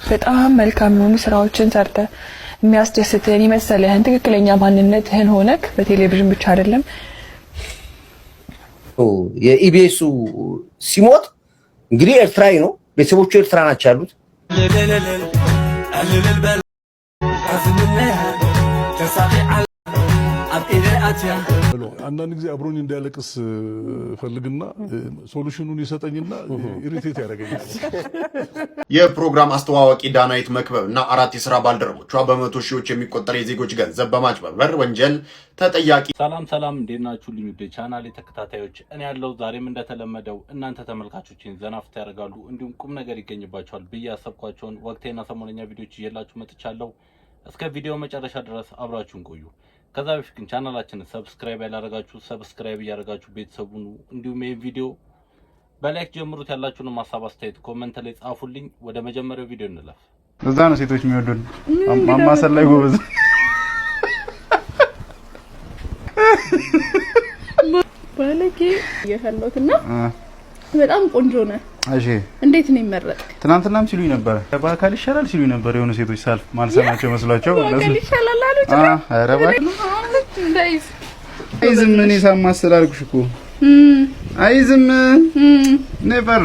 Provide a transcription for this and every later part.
በጣም መልካም የሆኑ ስራዎችን ሰርተ የሚያስደስትህን ይመስልህን ትክክለኛ ማንነትህን ሆነክ በቴሌቪዥን ብቻ አይደለም የኢቢኤሱ ሲሞት እንግዲህ ኤርትራዊ ነው ቤተሰቦቹ ኤርትራ ናቸው ያሉት አንዳንድ ጊዜ አብሮኝ እንዳያለቅስ ፈልግና ሶሉሽኑን ይሰጠኝና ኢሪቴት ያደርገኛል። የፕሮግራም አስተዋዋቂ ዳናይት መክበብና አራት የሥራ ባልደረቦቿ በመቶ ሺዎች የሚቆጠር የዜጎች ገንዘብ በማጭበርበር ወንጀል ተጠያቂ። ሰላም እንዴት ናችሁልኝ ውድ ቻናሌ ተከታታዮች፣ እኔ ያለው ዛሬም እንደተለመደው እናንተ ተመልካቾችን ዘናፍታ ያደርጋሉ እንዲሁም ቁም ነገር ይገኝባቸዋል ብዬ ያሰብኳቸውን ወቅታዊና ሰሞነኛ ቪዲዮዎች ይዤላችሁ መጥቻለሁ። እስከ ቪዲዮ መጨረሻ ድረስ አብራችሁን ቆዩ። ከዛ በፊት ግን ቻናላችንን ሰብስክራይብ ያላደረጋችሁ ሰብስክራይብ እያደረጋችሁ ቤተሰቡን እንዲሁም ይሄን ቪዲዮ በላይክ ጀምሩት። ያላችሁን ሐሳብ አስተያየት ኮሜንት ላይ ጻፉልኝ። ወደ መጀመሪያው ቪዲዮ እንለፍ። እዛ ነው ሴቶች የሚወዱን ማማሰል ላይ ጎበዝ ባለጌ የፈለውትና በጣም ቆንጆ ነው። እሺ እንዴት ነው ይመረጥ? ትናንትናም ሲሉኝ ነበር በአካል ይሻላል ሲሉኝ ነበር የሆነ ሴቶች ሳልፍ ማልሰማቸው መስሏቸው ማለት ነው። በአካል ይሻላል አሉት። ኧረ አይዝም እኔ ሳማስል አልኩሽ እኮ አይዝም ኔቨር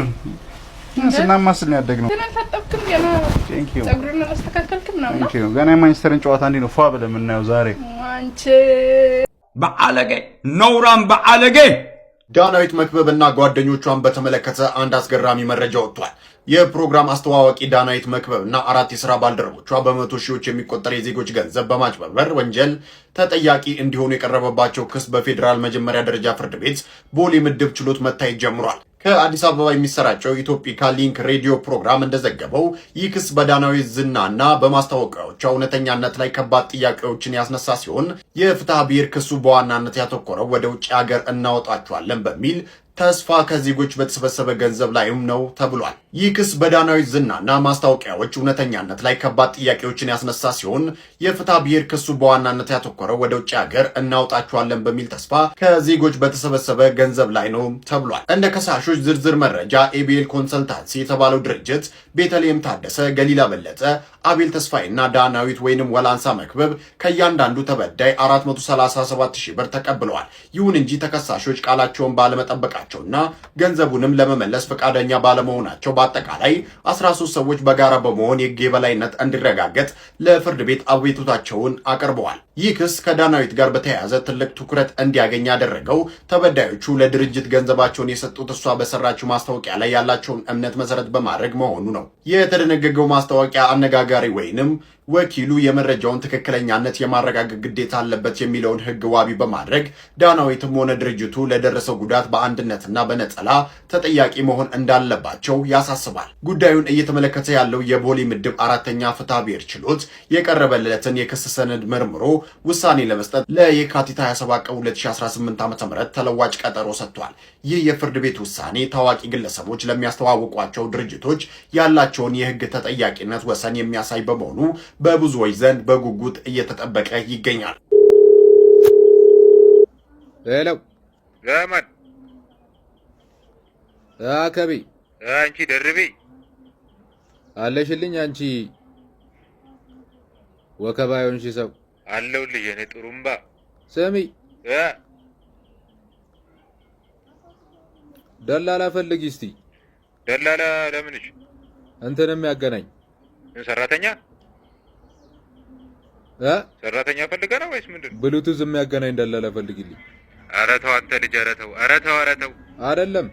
ስናማስል ነው ያደግነው። ተነፈጠብክም ገና ፀጉርን አስተካከልክም ነው ቴንክ ዩ ገና የማንቸስተርን ጨዋታ እንዴ ነው ፏ ብለን የምናየው ዛሬ አንቺ በአለጌ ኖራም በአለጌ ዳናይት መክበብና ጓደኞቿን በተመለከተ አንድ አስገራሚ መረጃ ወጥቷል። የፕሮግራም አስተዋዋቂ ዳናይት መክበብና አራት የሥራ ባልደረቦቿ በመቶ ሺዎች የሚቆጠር የዜጎች ገንዘብ በማጭበርበር ወንጀል ተጠያቂ እንዲሆኑ የቀረበባቸው ክስ በፌዴራል መጀመሪያ ደረጃ ፍርድ ቤት ቦሌ ምድብ ችሎት መታየት ጀምሯል። ከአዲስ አበባ የሚሰራጨው ኢትዮፒካ ሊንክ ሬዲዮ ፕሮግራም እንደዘገበው ይህ ክስ በዳናይት ዝናና በማስታወቂያዎቿ እውነተኛነት ላይ ከባድ ጥያቄዎችን ያስነሳ ሲሆን የፍትሐ ብሔር ክሱ በዋናነት ያተኮረው ወደ ውጭ ሀገር እናወጣቸዋለን በሚል ተስፋ ከዜጎች በተሰበሰበ ገንዘብ ላይም ነው ተብሏል። ይህ ክስ በዳናይት ዝናና ማስታወቂያዎች እውነተኛነት ላይ ከባድ ጥያቄዎችን ያስነሳ ሲሆን የፍትሐ ብሔር ክሱ በዋናነት ያተኮረው ወደ ውጭ ሀገር እናውጣቸዋለን በሚል ተስፋ ከዜጎች በተሰበሰበ ገንዘብ ላይ ነው ተብሏል። እንደ ከሳሾች ዝርዝር መረጃ ኤቢኤል ኮንሰልታንሲ የተባለው ድርጅት ቤተልሔም ታደሰ፣ ገሊላ በለጠ፣ አቤል ተስፋይና ዳናይት ወይንም ወላንሳ መክበብ ከእያንዳንዱ ተበዳይ 437,000 ብር ተቀብለዋል። ይሁን እንጂ ተከሳሾች ቃላቸውን ባለመጠበቃቸውና ገንዘቡንም ለመመለስ ፈቃደኛ ባለመሆናቸው በአጠቃላይ 13 ሰዎች በጋራ በመሆን የሕግ የበላይነት እንዲረጋገጥ ለፍርድ ቤት አቤቱታቸውን አቅርበዋል። ይህ ክስ ከዳናይት ጋር በተያያዘ ትልቅ ትኩረት እንዲያገኝ ያደረገው ተበዳዮቹ ለድርጅት ገንዘባቸውን የሰጡት እሷ በሰራችው ማስታወቂያ ላይ ያላቸውን እምነት መሰረት በማድረግ መሆኑ ነው። የተደነገገው ማስታወቂያ አነጋጋሪ ወይንም ወኪሉ የመረጃውን ትክክለኛነት የማረጋገጥ ግዴታ አለበት የሚለውን ሕግ ዋቢ በማድረግ ዳናይትም ሆነ ድርጅቱ ለደረሰው ጉዳት በአንድነትና በነጠላ ተጠያቂ መሆን እንዳለባቸው ያሳስባል። ጉዳዩን እየተመለከተ ያለው የቦሌ ምድብ አራተኛ ፍትሐ ብሔር ችሎት የቀረበለትን የክስ ሰነድ መርምሮ ውሳኔ ለመስጠት ለየካቲት 27 ቀን 2018 ዓ.ም ተለዋጭ ቀጠሮ ሰጥቷል። ይህ የፍርድ ቤት ውሳኔ ታዋቂ ግለሰቦች ለሚያስተዋውቋቸው ድርጅቶች ያላቸውን የሕግ ተጠያቂነት ወሰን የሚያሳይ በመሆኑ በብዙዎች ዘንድ በጉጉት እየተጠበቀ ይገኛል። ሄሎ ለማን አከቢ አንቺ ደርቤ አለሽልኝ አንቺ ወከባዩን ሲሰው አለውልኝ የኔ ጥሩምባ ስሚ ደላላ ፈልጊ እስቲ ደላላ ለምንሽ እንተንም ያገናኝ ሰራተኛ ሰራተኛ ፈልገህ ነው ወይስ ምንድን? ብሉቱዝ የሚያገናኝ ደላላ ፈልግልኝ። ኧረ ተው አንተ ልጅ ኧረ ተው አይደለም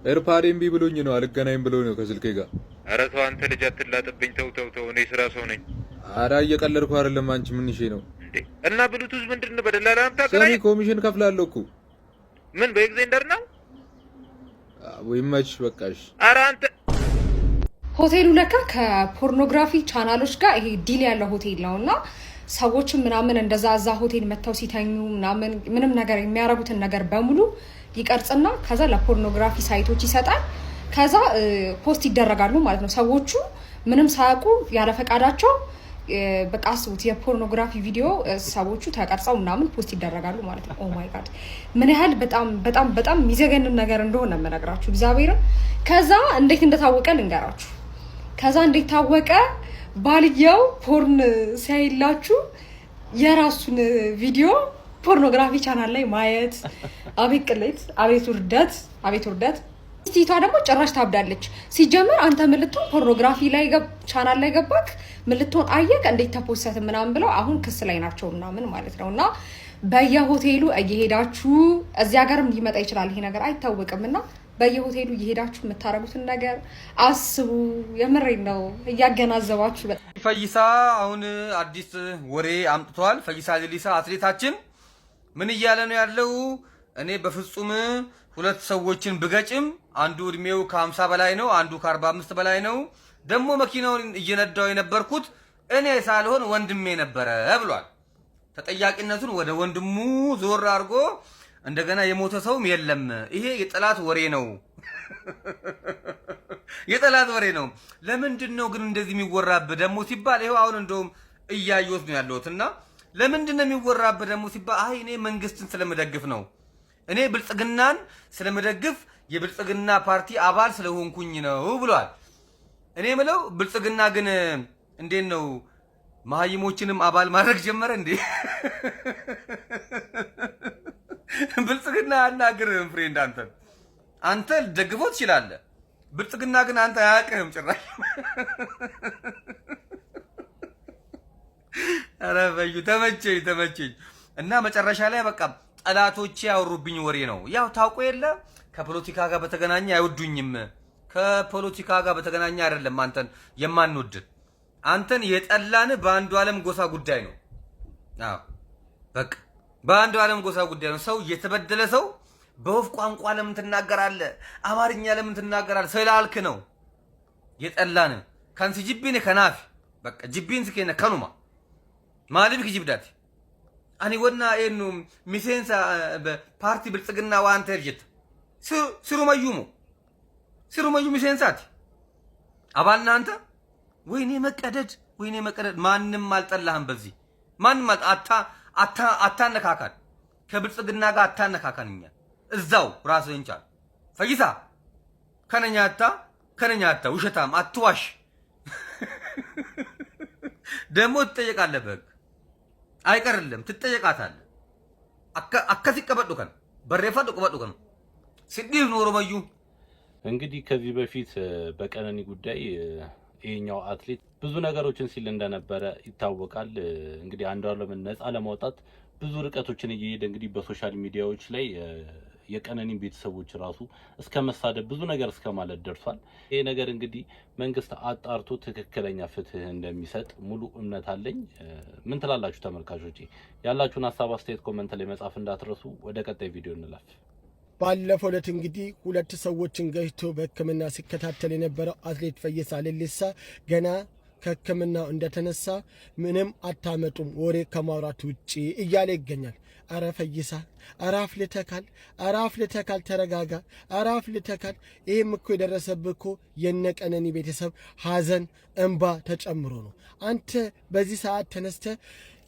ኤርፓድ እምቢ ብሎኝ ነው አልገናኝ ብሎ ነው ከስልኬ ጋር። ኧረ ተው አንተ ልጅ አትላጥብኝ ተው እኔ ስራ ሰው ነኝ። ኧረ እየቀለድኩ አይደለም አንቺ ምን እሺ ነው እንዴ? እና ብሉቱዝ ምንድነው በደላላ አምጣቀኝ? ሰሚ ኮሚሽን ከፍላለሁ እኮ ምን በኤግዜንደር ነው ወይማች በቃሽ። ኧረ አንተ ሆቴሉ ለካ ከፖርኖግራፊ ቻናሎች ጋር ይሄ ዲል ያለው ሆቴል ነውና ሰዎችም ምናምን እንደዛ ሆቴል መተው ሲተኙ ምናምን ምንም ነገር የሚያረጉትን ነገር በሙሉ ይቀርጽና ከዛ ለፖርኖግራፊ ሳይቶች ይሰጣል። ከዛ ፖስት ይደረጋሉ ማለት ነው። ሰዎቹ ምንም ሳያውቁ ያለ ፈቃዳቸው በቃ አስቡት የፖርኖግራፊ ቪዲዮ ሰዎቹ ተቀርጸው ምናምን ፖስት ይደረጋሉ ማለት ነው። ኦ ማይ ጋድ ምን ያህል በጣም የሚዘገንን ነገር እንደሆነ መነግራችሁ እግዚአብሔርን። ከዛ እንዴት እንደታወቀ ልንገራችሁ። ከዛ እንዴት ታወቀ? ባልየው ፖርን ሲያይላችሁ የራሱን ቪዲዮ ፖርኖግራፊ ቻናል ላይ ማየት። አቤት ቅሌት፣ አቤት ውርደት፣ አቤት ውርደት። ስቲቷ ደግሞ ጭራሽ ታብዳለች። ሲጀመር አንተ ምልቶን ፖርኖግራፊ ላይ ቻናል ላይ ገባክ ምልቶን አየክ እንዴት ተፖሰተ ምናምን ብለው አሁን ክስ ላይ ናቸው ምናምን ማለት ነውና በየሆቴሉ እየሄዳችሁ እዚያ ሀገርም ሊመጣ ይችላል ይሄ ነገር አይታወቅምና በየሆቴሉ እየሄዳችሁ የምታረጉትን ነገር አስቡ። የምሬን ነው እያገናዘባችሁ። ፈይሳ አሁን አዲስ ወሬ አምጥቷል። ፈይሳ ሌሊሳ አትሌታችን ምን እያለ ነው ያለው? እኔ በፍጹም ሁለት ሰዎችን ብገጭም አንዱ እድሜው ከ50 በላይ ነው፣ አንዱ ከ45 በላይ ነው። ደግሞ መኪናውን እየነዳው የነበርኩት እኔ ሳልሆን ወንድሜ ነበረ ብሏል። ተጠያቂነቱን ወደ ወንድሙ ዞር አድርጎ እንደገና የሞተ ሰውም የለም፣ ይሄ የጠላት ወሬ ነው የጠላት ወሬ ነው። ለምንድን ነው ግን እንደዚህ የሚወራብህ ደግሞ ሲባል ይሄው አሁን እንደውም እያየሁት ነው ያለሁትና ለምንድን ነው የሚወራብህ ደግሞ ሲባል አይ እኔ መንግስትን ስለምደግፍ ነው፣ እኔ ብልጽግናን ስለምደግፍ የብልጽግና ፓርቲ አባል ስለሆንኩኝ ነው ብሏል። እኔ ምለው ብልጽግና ግን እንዴት ነው መሀይሞችንም አባል ማድረግ ጀመረ እንዴ? ብልጽግና አናግርህም ፍሬንድ፣ አንተ ልደግፈው ትችላለህ። ብልጽግና ግን አንተ አያውቅህም ጭራሽ። ኧረ በዩ ተመቸኝ። እና መጨረሻ ላይ በቃ ጠላቶቼ ያወሩብኝ ወሬ ነው። ያው ታውቆ የለ ከፖለቲካ ጋር በተገናኘ አይወዱኝም። ከፖለቲካ ጋር በተገናኘ አይደለም አንተን የማንወድ፣ አንተን የጠላን በአንዱ ዓለም ጎሳ ጉዳይ ነው። አዎ በቃ በአንዱ ዓለም ጎሳ ጉዳይ ነው። ሰው የተበደለ ሰው በወፍ ቋንቋ ለምን ትናገራለህ? አማርኛ ለምን ትናገራለህ? ስላልክ ነው የጠላን። ካንሲ ጅቢን ከናፊ በቃ ጅቢን ስከነ ከኑማ ማሊብ ከጅብዳት አኒ ወና ኤኑ ሚሴንሳ ፓርቲ ብልጽግና ዋንተ እርጅት ሲሩመዩ ሚሴንሳት አባልና አንተ ወይኔ መቀደድ ማንም አልጠላህም። በዚህ ማንም አታነካካን፣ ከብልጽግና ጋር አታነካካን። እኛ እዛው ራስህን ቻል። ፈይሳ ከነኛታ ውሸታም አትዋሽ። ደግሞ ትጠየቃለህ፣ በህግ አይቀርልም፣ ትጠየቃታለህ። አከሲ ቀበዱከን በሬፋዱ ቀበዱከን ሲዲፍ ኖሮ መዩ። እንግዲህ ከዚህ በፊት በቀነኒ ጉዳይ ይሄኛው አትሌት ብዙ ነገሮችን ሲል እንደነበረ ይታወቃል። እንግዲህ አንዷለምን ነፃ ለማውጣት ብዙ ርቀቶችን እየሄደ እንግዲህ በሶሻል ሚዲያዎች ላይ የቀነኒን ቤተሰቦች ራሱ እስከ መሳደብ ብዙ ነገር እስከ ማለት ደርሷል። ይሄ ነገር እንግዲህ መንግስት አጣርቶ ትክክለኛ ፍትህ እንደሚሰጥ ሙሉ እምነት አለኝ። ምን ትላላችሁ ተመልካቾቼ? ያላችሁን ሀሳብ አስተያየት ኮሜንት ላይ መጻፍ እንዳትረሱ። ወደ ቀጣይ ቪዲዮ እንላፍ። ባለፈው ዕለት እንግዲህ ሁለት ሰዎችን ገጭቶ በሕክምና ሲከታተል የነበረው አትሌት ፈይሳ ሌሊሳ ገና ከሕክምናው እንደተነሳ ምንም አታመጡም ወሬ ከማውራት ውጪ እያለ ይገኛል። አረ ፈይሳ አራፍ ልተካል፣ ተረጋጋ፣ አራፍ ልተካል። ይህም እኮ የደረሰብህ እኮ የነቀነኒ ቤተሰብ ሐዘን እንባ ተጨምሮ ነው። አንተ በዚህ ሰዓት ተነስተ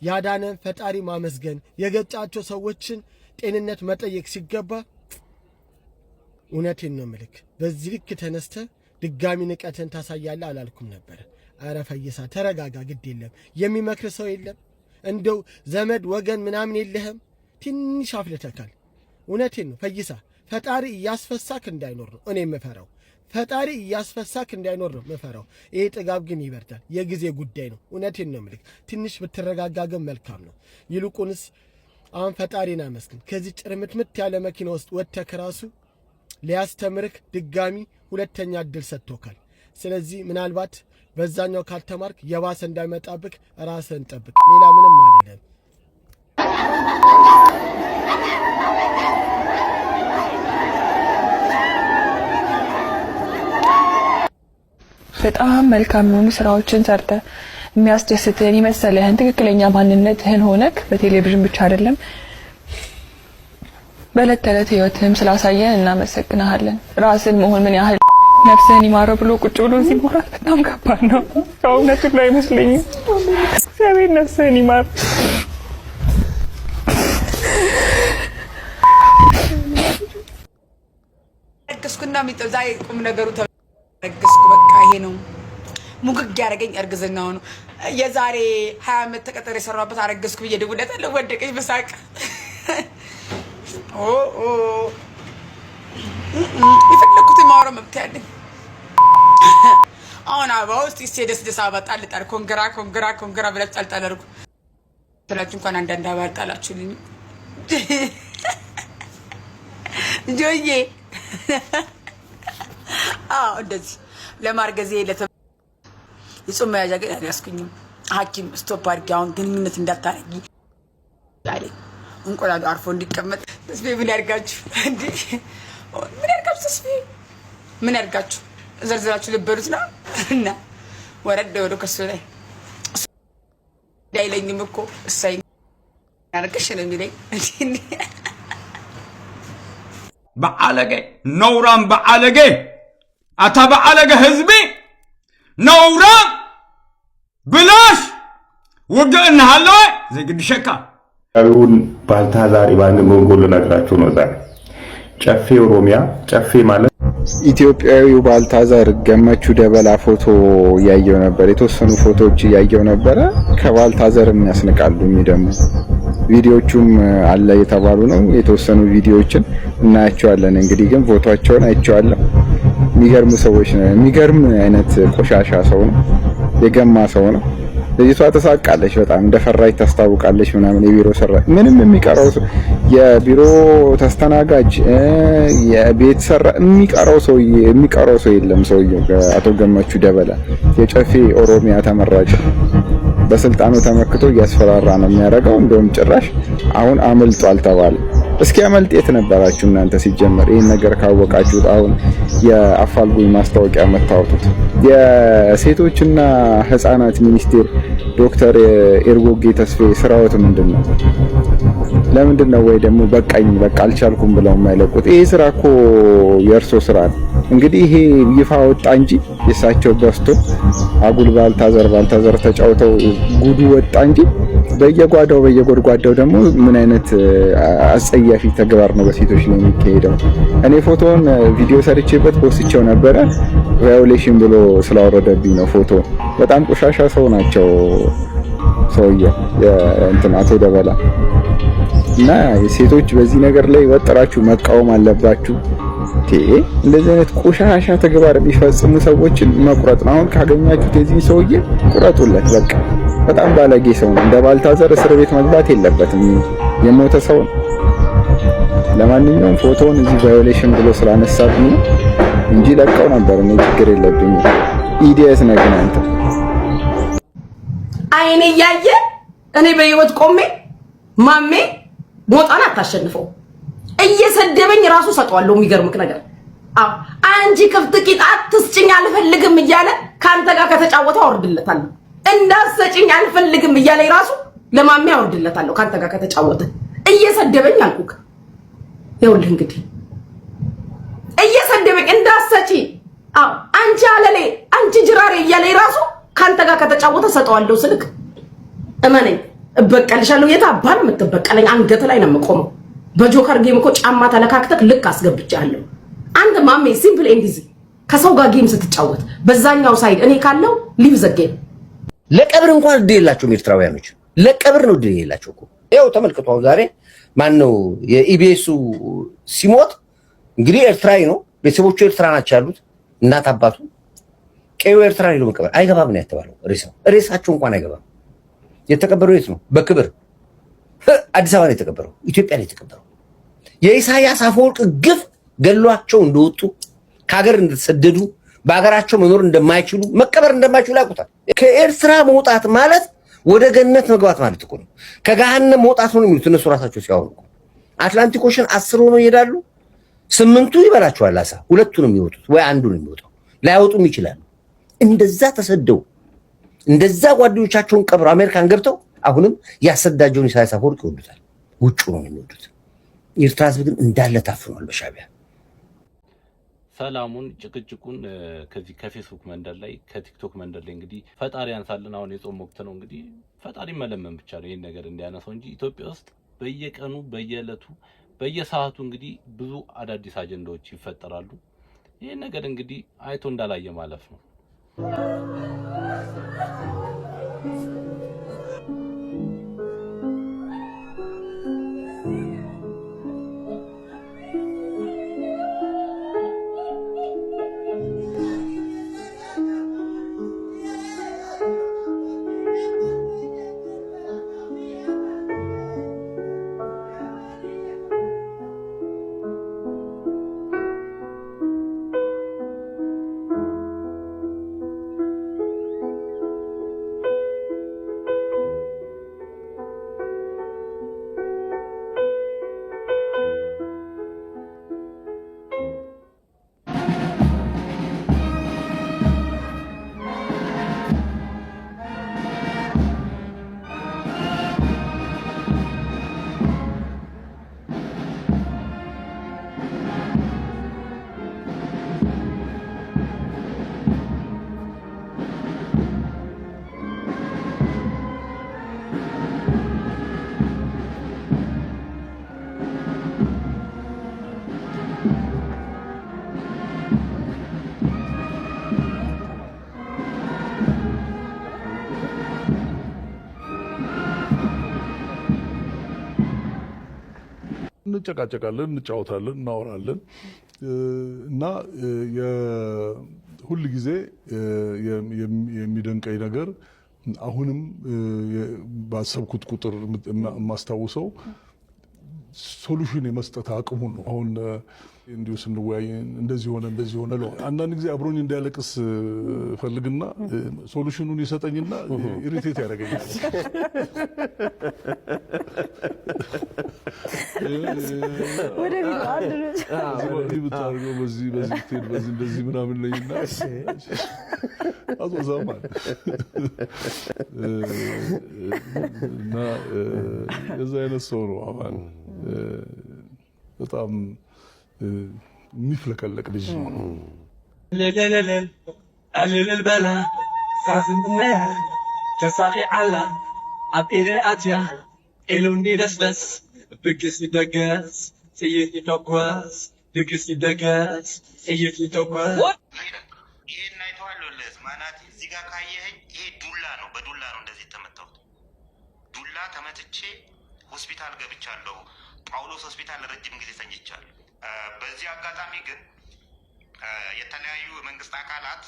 ያዳነን ፈጣሪ ማመስገን፣ የገጫቸው ሰዎችን ጤንነት መጠየቅ ሲገባ እውነቴን ነው ምልክ በዚህ ልክ ተነስተ ድጋሚ ንቀትን ታሳያለህ አላልኩም ነበር። አረ ፈይሳ ተረጋጋ፣ ግድ የለም የሚመክር ሰው የለም፣ እንደው ዘመድ ወገን ምናምን የለህም። ትንሽ አፍልተካል። እውነቴን ነው ፈይሳ፣ ፈጣሪ እያስፈሳክ እንዳይኖር ነው እኔ የምፈራው። ፈጣሪ እያስፈሳክ እንዳይኖር ነው የምፈራው። ይሄ ጥጋብ ግን ይበርዳል፣ የጊዜ ጉዳይ ነው። እውነቴን ነው ምልክ ትንሽ ብትረጋጋ ግን መልካም ነው። ይልቁንስ አሁን ፈጣሪን አመስግን። ከዚህ ጭርምትምት ያለ መኪና ውስጥ ወጥተህ ራሱ ሊያስተምርክ ድጋሚ ሁለተኛ እድል ሰጥቶካል። ስለዚህ ምናልባት በዛኛው ካልተማርክ የባሰ እንዳይመጣብክ ራስህን ጠብቅ። ሌላ ምንም አይደለም። በጣም መልካም የሆኑ ስራዎችን ሰርተ የሚያስደስትህን የመሰለህን ትክክለኛ ማንነትህን ሆነክ በቴሌቪዥን ብቻ አይደለም በዕለት ተዕለት ህይወትህም ስላሳየን እናመሰግናለን። ራስን መሆን ምን ያህል ነፍስህን ይማረው ብሎ ቁጭ ብሎ እዚህ ማውራት በጣም ከባድ ነው። እውነቱን ላይ አይመስለኝም። እግዚአብሔር ነፍስህን ይማር። ነገስኩና ሚጠው ዛይ ቁም ነገሩ ተነገስኩ። በቃ ይሄ ነው ሙግግ ያደረገኝ እርግዝናው ነው። የዛሬ 20 ዓመት ተቀጠረ የሰራበት አረገዝኩ ብዬ ደውለታለሁ። ወደቀች በሳቅ የፈለኩት ማውራት መብት ያለኝ አሁን አባው እስቲ ደስ አባጣል ጣል ኮንግራ ብለህ ጣልጣል አድርጉ ትላችሁ እንኳን አንዳንድ አባል ጣላችሁልኝ ጆዬ እንደዚህ ለማርገዜ የጾም መያዣ ግን አልያዝኩኝም። ሐኪም ስቶፕ አድርጊ አሁን ግንኙነት እንዳታረጊ ያለኝ እንቁላሉ አርፎ እንዲቀመጥ ተስፋ ምን ያርጋችሁ እንዴ? ምን ያርጋችሁ ተስፋ ምን ያርጋችሁ? ዘርዝራችሁ ልበሉት ነው እና ወረደ ወደ ከሱ ላይ ዳይለኝም እኮ እሳይ ያርገሽ ነው የሚለኝ በአለገ ነውራም በአለገ አታ በአለገ ህዝቢ ነውራም ብላሽ ወገን ሃለ ዘግድ ሸካ አሁን ባልታዛሪ ባንድ መንጎል ነግራችሁ ነው ዛሬ ጨፌ ኦሮሚያ ጨፌ ማለት ኢትዮጵያዊው ባልታዛር ገመቹ ደበላ ፎቶ ያየው ነበር። የተወሰኑ ፎቶዎች ያየው ነበር። ከባልታዛርም ያስነቃሉ የሚደሙ ቪዲዮቹም አለ የተባሉ ነው። የተወሰኑ ቪዲዮዎችን እናያቸዋለን። እንግዲህ ግን ፎቶአቸውን አይቼዋለሁ። የሚገርም ሰዎች ነው። የሚገርም አይነት ቆሻሻ ሰው ነው። የገማ ሰው ነው። ልጅቷ ተሳቃለች። በጣም እንደፈራች ታስታውቃለች ምናምን የቢሮ ሰራ ምንም የሚቀረው የቢሮ ተስተናጋጅ የቤት ሰራ የሚቀረው ሰው የለም። ሰውየው አቶ ገመቹ ደበላ የጨፌ ኦሮሚያ ተመራጭ በስልጣኑ ተመክቶ እያስፈራራ ነው የሚያደርገው። እንደውም ጭራሽ አሁን አመልጧል ተባለ። እስኪ አመልጥ የት ነበራችሁ እናንተ? ሲጀመር ይሄን ነገር ካወቃችሁት አሁን የአፋልጉኝ ማስታወቂያ መታወጡት የሴቶችና ህፃናት ሚኒስቴር ዶክተር ኤርጎጌ ተስፋዬ ስራዎት ምንድነው? ለምንድነው ወይ ደግሞ በቃኝ በቃ አልቻልኩም ብለው የማይለቁት? ይሄ ስራ እኮ የእርሶ ስራ ነው። እንግዲህ ይሄ ይፋ ወጣ እንጂ የሳቸው በስቶ አጉል ባልታዘር ተጫውተው ጉዱ ወጣ እንጂ በየጓዳው ደግሞ ምን አይነት አጸያፊ ተግባር ነው በሴቶች ላይ የሚካሄደው? እኔ ፎቶውን ቪዲዮ ሰርቼበት ፖስትቼው ነበረ። ቫዮሌሽን ብሎ ስላወረደብኝ ነው ፎቶ። በጣም ቆሻሻ ሰው ናቸው ሰውየው የእንትን አቶ ደበላ እና ሴቶች በዚህ ነገር ላይ ወጥራችሁ መቃወም አለባችሁ። እንደዚህ አይነት ቆሻሻ ተግባር የሚፈጽሙ ሰዎችን መቁረጥ ነው። አሁን ካገኛችሁት የዚህ ሰውዬ ቁረጡለት በቃ። በጣም ባለጌ ሰው ነው። እንደ ባልታዘር እስር ቤት መግባት የለበትም። የሞተ ሰው ነው። ለማንኛውም ፎቶውን እዚህ ቫዮሌሽን ብሎ ስላነሳብኝ ነው እንጂ ለቀው ነበር። እኔ ችግር የለብኝም። ኢዲየስ ነህ ግን አንተ። አይኔ ያየ እኔ በህይወት ቆሜ ማሜ ሞጣን አታሸንፈው እየሰደበኝ ራሱ ሰጠዋለሁ። የሚገርምክ ነገር አንቺ ክፍት ቂጥ አትስጭኝ አልፈልግም እያለ ካንተ ጋር ከተጫወተ አወርድለታለሁ። እንዳሰጭኝ አልፈልግም እያለ ራሱ ለማሜ አወርድለታለሁ። ካንተ ጋር ከተጫወተ እየሰደበኝ አልኩክ። ይኸውልህ እንግዲህ እየሰደበኝ እንዳሰጪ አንቺ አለሌ አንቺ ጅራሬ እያለ ራሱ ካንተ ጋር ከተጫወተ ሰጠዋለሁ። ስልክ እመነኝ እበቀልሻለሁ። የታባን የምትበቀለኝ አንገት ላይ ነው የምቆመው። በጆከር ጌም እኮ ጫማ ተለካክተክ ልክ አስገብቻለሁ። አንተ ማሜ ሲምፕል ኤንድ ኢዚ ከሰው ጋር ጌም ስትጫወት በዛኛው ሳይድ እኔ ካለው ሊቭ ዘጌም ለቀብር እንኳን እድል የላቸውም ኤርትራውያኖች። ለቀብር ነው እድል የላቸው እኮ። ይኸው ተመልክቶ ዛሬ ማን ነው የኢቢኤሱ ሲሞት እንግዲህ ኤርትራዊ ነው። ቤተሰቦቹ ኤርትራ ናቸው ያሉት እናት አባቱ። ቀዩ ኤርትራ ሄዶ መቀበር አይገባም ነው የተባለው። ሬሳቸው እንኳን አይገባም። የተቀበረው የት ነው? በክብር አዲስ አበባ ነው የተቀበረው። ኢትዮጵያ ነው የተቀበረው። የኢሳያስ አፈወርቅ ግፍ ገሏቸው እንደወጡ ከሀገር እንደተሰደዱ በሀገራቸው መኖር እንደማይችሉ መቀበር እንደማይችሉ ያውቁታል። ከኤርትራ መውጣት ማለት ወደ ገነት መግባት ማለት እኮ ነው። ከገሃነም መውጣት ነው የሚሉት እነሱ ራሳቸው ሲያወሩ። አትላንቲክ ኦሽን 10 ሆነው ይሄዳሉ። 8ቱ ይበላቸዋል አሳ፣ 2ቱ ነው የሚወጡት ወይ አንዱ ነው የሚወጣው። ላይወጡም ይችላሉ። እንደዛ ተሰደው እንደዛ ጓደኞቻቸውን ቀብረው አሜሪካን ገብተው አሁንም ያሰዳጀውን ኢሳያስ አፈወርቅ ይወዱታል። ውጭ ነው የሚወዱት። ኤርትራ ህዝብ ግን እንዳለ ታፍኗል በሻቢያ። ሰላሙን ጭቅጭቁን ከዚህ ከፌስቡክ መንደር ላይ ከቲክቶክ መንደር ላይ እንግዲህ ፈጣሪ ያንሳልን። አሁን የጾም ወቅት ነው እንግዲህ ፈጣሪ መለመን ብቻ ነው ይሄን ነገር እንዲያነሳው እንጂ ኢትዮጵያ ውስጥ በየቀኑ በየዕለቱ በየሰዓቱ እንግዲህ ብዙ አዳዲስ አጀንዳዎች ይፈጠራሉ። ይሄን ነገር እንግዲህ አይቶ እንዳላየ ማለፍ ነው። እንጨቃጨቃለን፣ እንጫወታለን፣ እናወራለን እና ሁል ጊዜ የሚደንቀኝ ነገር አሁንም ባሰብኩት ቁጥር የማስታውሰው ሶሉሽን የመስጠት አቅሙን ነው። አሁን እንዲሁ ስንወያይ እንደዚህ ሆነ ነው። አንዳንድ ጊዜ አብሮኝ እንዲያለቅስ ፈልግና ሶሉሽኑን ይሰጠኝና ኢሪቴት ያደርገኛል። በዚህ እንደዚህ ምናምን ነኝና አዞዛማል እና የዛ አይነት ሰው ነው አማን። በጣም የሚፍለቀለቅ ልጅ ነው። ألل بلا سافننا تساقي على أبير أتيا إلوني دس بقس يدقس سيد يتوقس بقس يدقس سيد يتوقس ይሄን አይተዋል ወለስ ማናት እዚህ ጋር ካየኸኝ ይሄ ዱላ ነው። በዱላ ነው እንደዚህ ተመታሁት። ዱላ ተመትቼ ሆስፒታል ገብቻለሁ። ጳውሎስ ሆስፒታል ረጅም ጊዜ ተኝቻለሁ። በዚህ አጋጣሚ ግን የተለያዩ መንግስት አካላት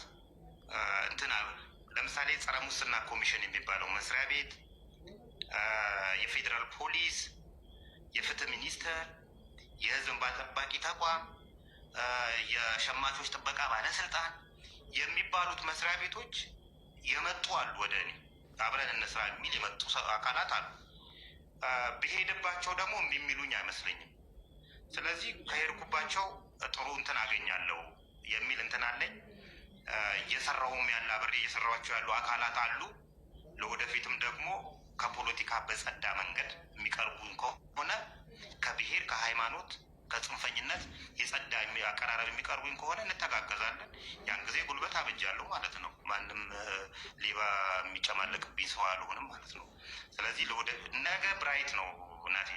እንትና ለምሳሌ ጸረ ሙስና ኮሚሽን የሚባለው መስሪያ ቤት፣ የፌዴራል ፖሊስ፣ የፍትህ ሚኒስቴር፣ የህዝብ እንባ ጠባቂ ተቋም፣ የሸማቾች ጥበቃ ባለስልጣን የሚባሉት መስሪያ ቤቶች የመጡ አሉ። ወደ እኔ አብረን እንስራ የሚል የመጡ አካላት አሉ። ብሄድባቸው ደግሞ የሚሉኝ አይመስለኝም። ስለዚህ ከሄድኩባቸው ጥሩ እንትን አገኛለሁ የሚል እንትን አለኝ። እየሰራውም ያለ አብሬ እየሰራኋቸው ያሉ አካላት አሉ። ለወደፊትም ደግሞ ከፖለቲካ በጸዳ መንገድ የሚቀርቡን ከሆነ ከብሔር፣ ከሃይማኖት፣ ከጽንፈኝነት የጸዳ አቀራረብ የሚቀርቡኝ ከሆነ እንተጋገዛለን። ያን ጊዜ ጉልበት አበጃለሁ ማለት ነው። ማንም ሌባ የሚጨማለቅብኝ ሰው አልሆንም ማለት ነው። ስለዚህ ነገ ብራይት ነው እናቴ።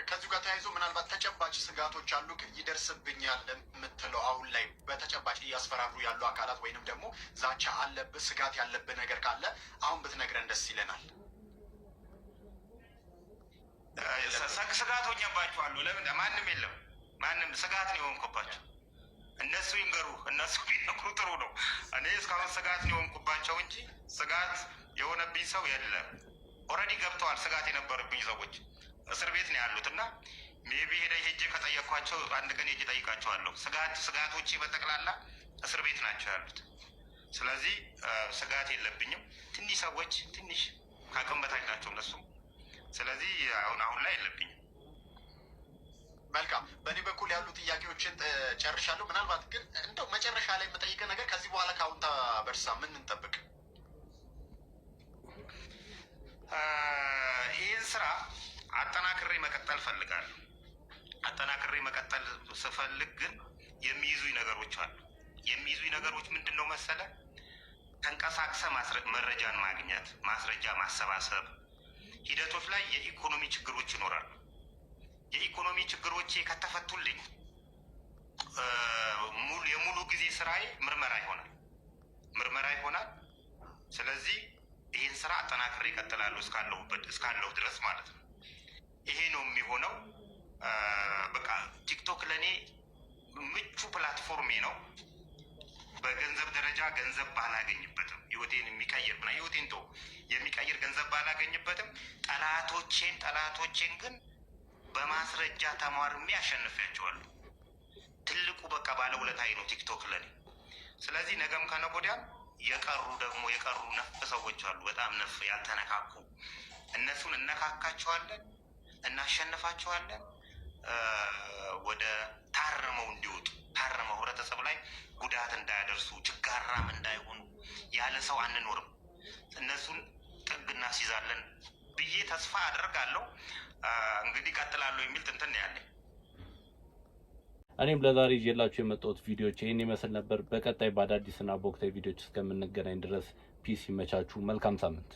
ከዚሁ ጋር ተያይዞ ምናልባት ተጨባጭ ስጋቶች አሉ ይደርስብኛል የምትለው አሁን ላይ በተጨባጭ እያስፈራሩ ያሉ አካላት ወይንም ደግሞ ዛቻ አለብህ ስጋት ያለብህ ነገር ካለ አሁን ብትነግረን ደስ ይለናል። ስጋት ሆኜባቸዋለሁ። ለምን ማንም የለም። ማንም ስጋት ነው የሆንኩባቸው። እነሱ ይንገሩ፣ እነሱ ቢነግሩ ጥሩ ነው። እኔ እስካሁን ስጋት ነው የሆንኩባቸው እንጂ ስጋት የሆነብኝ ሰው የለም። ኦልሬዲ ገብተዋል። ስጋት የነበረብኝ ሰዎች እስር ቤት ነው ያሉት እና ሜቢ ሄጄ ከጠየኳቸው አንድ ቀን ሄጄ ጠይቃቸዋለሁ። ስጋቶቼ በጠቅላላ እስር ቤት ናቸው ያሉት። ስለዚህ ስጋት የለብኝም። ትንሽ ሰዎች ትንሽ ከአቅም በታች ናቸው እነሱ። ስለዚህ አሁን ላይ የለብኝም። መልካም። በእኔ በኩል ያሉ ጥያቄዎችን ጨርሻለሁ። ምናልባት ግን እንደው መጨረሻ ላይ የምጠይቀህ ነገር ከዚህ በኋላ ከአሁንታ በርሳ ምን እንጠብቅ? ይህን ስራ አጠናክሬ መቀጠል ፈልጋለሁ። አጠናክሬ መቀጠል ስፈልግ ግን የሚይዙኝ ነገሮች አሉ። የሚይዙኝ ነገሮች ምንድን ነው መሰለ? ተንቀሳቅሰ መረጃን ማግኘት፣ ማስረጃ ማሰባሰብ ሂደቶች ላይ የኢኮኖሚ ችግሮች ይኖራሉ። የኢኮኖሚ ችግሮቼ ከተፈቱልኝ የሙሉ ጊዜ ስራዬ ምርመራ ይሆናል። ስለዚህ ይህን ስራ አጠናክሬ እቀጥላለሁ እስካለሁ ድረስ ማለት ነው። ይሄ ነው የሚሆነው። በቃ ቲክቶክ ለእኔ ምቹ ፕላትፎርሜ ነው። በገንዘብ ደረጃ ገንዘብ ባላገኝበትም ህይወቴን የሚቀይር ገንዘብ ባላገኝበትም ጠላቶቼን ግን በማስረጃ ተማርሜ አሸንፊያቸዋለሁ። ትልቁ በቃ ባለውለታዬ ነው ቲክቶክ ለኔ። ስለዚህ ነገም ከነገ ወዲያም የቀሩ ነፍ ሰዎች አሉ፣ በጣም ነፍ ያልተነካኩ። እነሱን እነካካቸዋለን፣ እናሸንፋቸዋለን። ወደ ታረመው እንዲወጡ ታረመው ህብረተሰብ ላይ ጉዳት እንዳያደርሱ፣ ችጋራም እንዳይሆኑ፣ ያለ ሰው አንኖርም። እነሱን ጥግ እናስይዛለን ብዬ ተስፋ አደርጋለሁ። እንግዲህ ቀጥላለሁ የሚል እንትን ያለኝ። እኔም ለዛሬ ይዤላችሁ የመጣሁት ቪዲዮዎች ይህን ይመስል ነበር። በቀጣይ በአዳዲስና በወቅታዊ ቪዲዮዎች እስከምንገናኝ ድረስ ፒስ ይመቻችሁ። መልካም ሳምንት።